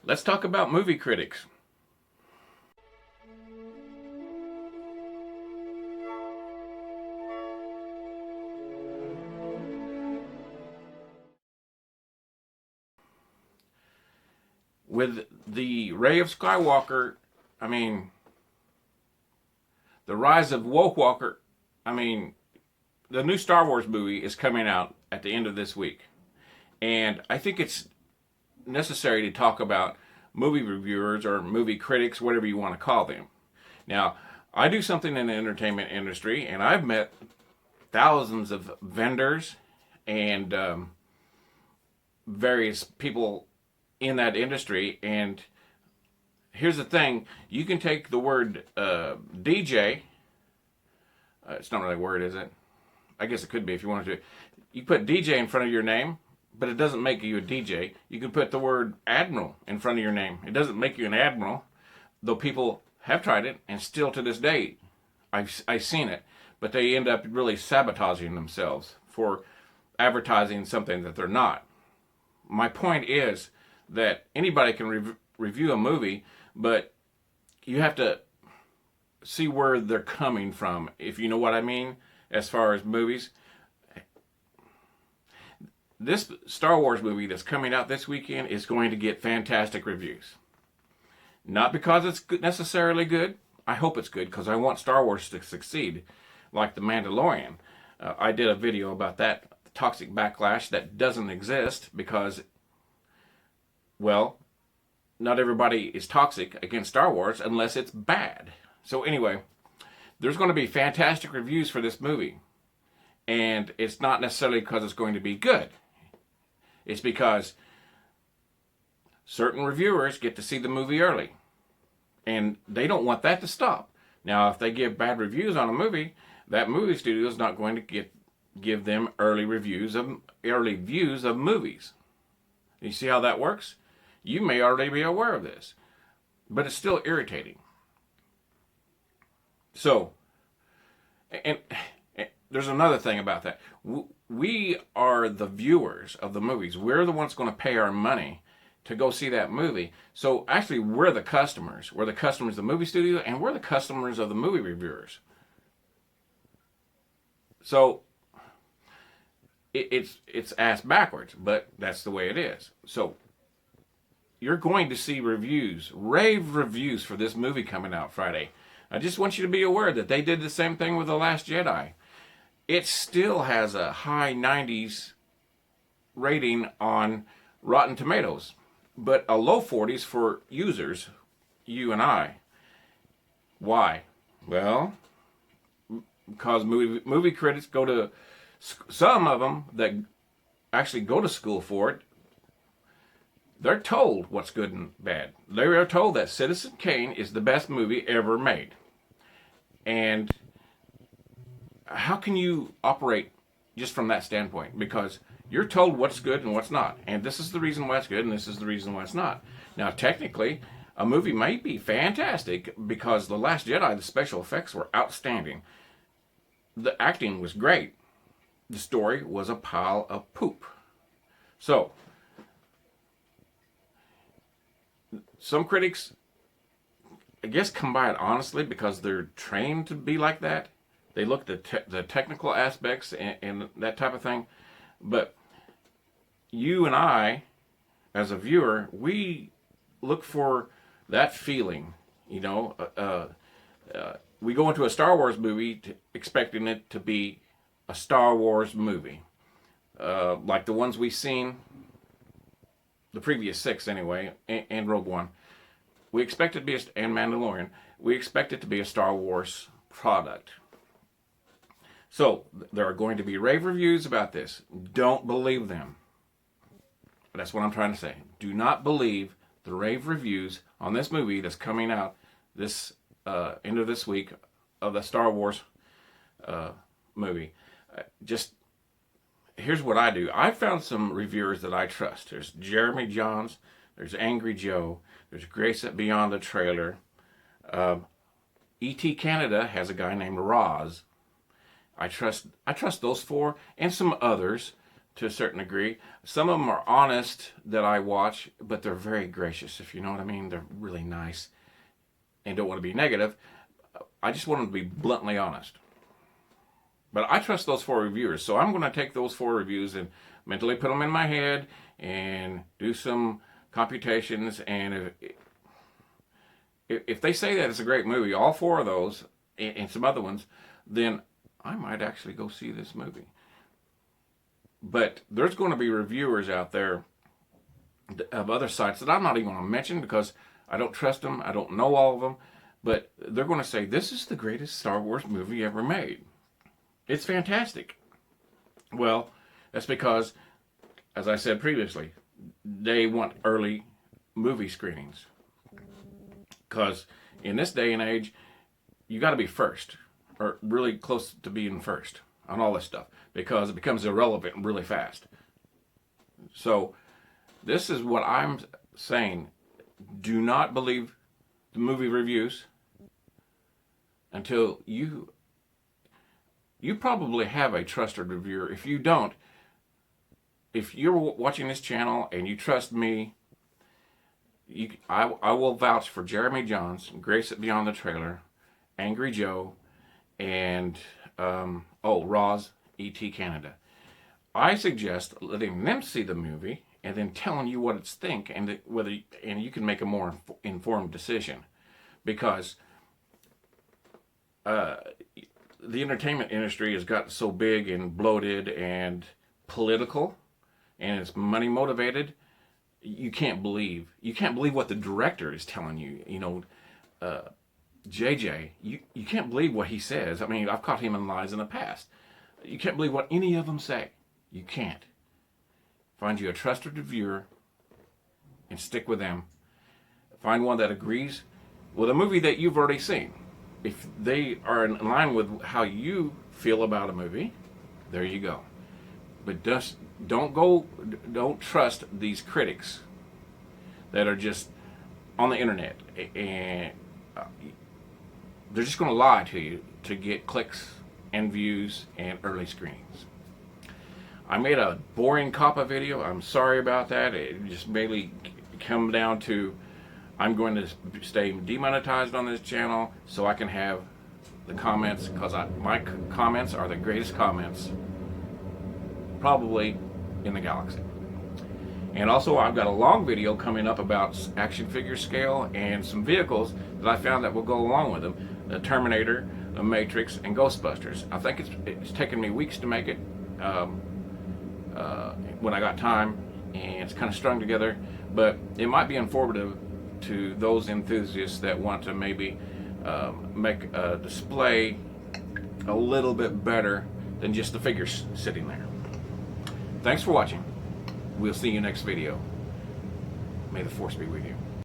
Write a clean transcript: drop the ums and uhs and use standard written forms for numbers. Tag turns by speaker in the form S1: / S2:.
S1: Let's talk about movie critics. With the Ray of Skywalker, I mean, the rise of Walker, I mean, the new Star Wars movie is coming out at the end of this week. And I think it's necessary to talk about movie reviewers or movie critics, whatever you want to call them. Now, I do something in the entertainment industry, and I've met thousands of vendors and various people in that industry. And here's the thing: you can take the word DJ. It's not really a word, is it? I guess it could be if you wanted to. You put DJ in front of your name, but it doesn't make you a DJ. You can put the word admiral in front of your name. It doesn't make you an admiral, though people have tried it, and still to this day, I've seen it. But they end up really sabotaging themselves for advertising something that they're not. My point is that anybody can review a movie, but you have to see where they're coming from, if you know what I mean, as far as movies. This Star Wars movie that's coming out this weekend is going to get fantastic reviews. Not because it's necessarily good. I hope it's good because I want Star Wars to succeed, like The Mandalorian. I did a video about that toxic backlash that doesn't exist because, well, not everybody is toxic against Star Wars unless it's bad. So anyway, there's going to be fantastic reviews for this movie. And it's not necessarily because it's going to be good. It's because certain reviewers get to see the movie early. And they don't want that to stop. Now, if they give bad reviews on a movie, that movie studio is not going to give them early views of movies. You see how that works? You may already be aware of this, but it's still irritating. So, and there's another thing about that. We are the viewers of the movies. We're the ones going to pay our money to go see that movie. So actually, we're the customers. We're the customers of the movie studio, and we're the customers of the movie reviewers. So it's ass backwards, but that's the way it is. So you're going to see reviews, rave reviews for this movie coming out Friday. I just want you to be aware that they did the same thing with The Last Jedi. It still has a high 90s rating on Rotten Tomatoes, but a low 40s for users, you and I. Why? Well, because movie critics go to, some of them that actually go to school for it, they're told what's good and bad. They are told that Citizen Kane is the best movie ever made. And how can you operate just from that standpoint? Because you're told what's good and what's not. And this is the reason why it's good and this is the reason why it's not. Now, technically, a movie might be fantastic because The Last Jedi, the special effects were outstanding. The acting was great. The story was a pile of poop. So, some critics, I guess, come by it honestly because they're trained to be like that. They look at the technical aspects and that type of thing. But you and I, as a viewer, we look for that feeling. You know, we go into a Star Wars movie expecting it to be a Star Wars movie. Like the ones we've seen, the previous 6 anyway, and Rogue One. We expect it to be, and Mandalorian, we expect it to be a Star Wars product. So, there are going to be rave reviews about this. Don't believe them. That's what I'm trying to say. Do not believe the rave reviews on this movie that's coming out this end of this week of the Star Wars movie. Just, here's what I do. I found some reviewers that I trust. There's Jeremy Johns. There's Angry Joe. There's Grace at Beyond the Trailer. E.T. Canada has a guy named Roz. I trust those 4 and some others to a certain degree. Some of them are honest that I watch, but they're very gracious, if you know what I mean. They're really nice and don't want to be negative. I just want them to be bluntly honest. But I trust those 4 reviewers, so I'm going to take those 4 reviews and mentally put them in my head and do some computations. And if they say that it's a great movie, all 4 of those and some other ones, then I might actually go see this movie. But there's going to be reviewers out there of other sites that I'm not even going to mention because I don't trust them. I don't know all of them. But they're going to say, this is the greatest Star Wars movie ever made. It's fantastic. Well, that's because, as I said previously, they want early movie screenings. Because in this day and age, you got to be first, or really close to being first on all this stuff, because it becomes irrelevant really fast. So this is what I'm saying. Do not believe the movie reviews until you probably have a trusted reviewer. If you don't, if you're watching this channel and you trust me, I will vouch for Jeremy Johns, Grace It Beyond the Trailer, Angry Joe, and Roz, E.T. Canada. I suggest letting them see the movie and then telling you what it's think and you can make a more informed decision, because the entertainment industry has gotten so big and bloated and political, and it's money motivated. You can't believe what the director is telling you. You know, JJ, you can't believe what he says. I mean, I've caught him in lies in the past. You can't believe what any of them say. You can't. Find you a trusted reviewer and stick with them. Find one that agrees with a movie that you've already seen. If they are in line with how you feel about a movie, there you go. But just don't trust these critics that are just on the internet, and they're just going to lie to you to get clicks and views and early screenings. I made a boring COPPA video. I'm sorry about that. It just mainly come down to I'm going to stay demonetized on this channel so I can have the comments, because my comments are the greatest comments probably in the galaxy. And also I've got a long video coming up about action figure scale and some vehicles that I found that will go along with them. The Terminator, the Matrix, and Ghostbusters. I think it's taken me weeks to make it when I got time, and it's kind of strung together, but it might be informative to those enthusiasts that want to maybe make a display a little bit better than just the figures sitting there. Thanks for watching. We'll see you next video. May the Force be with you.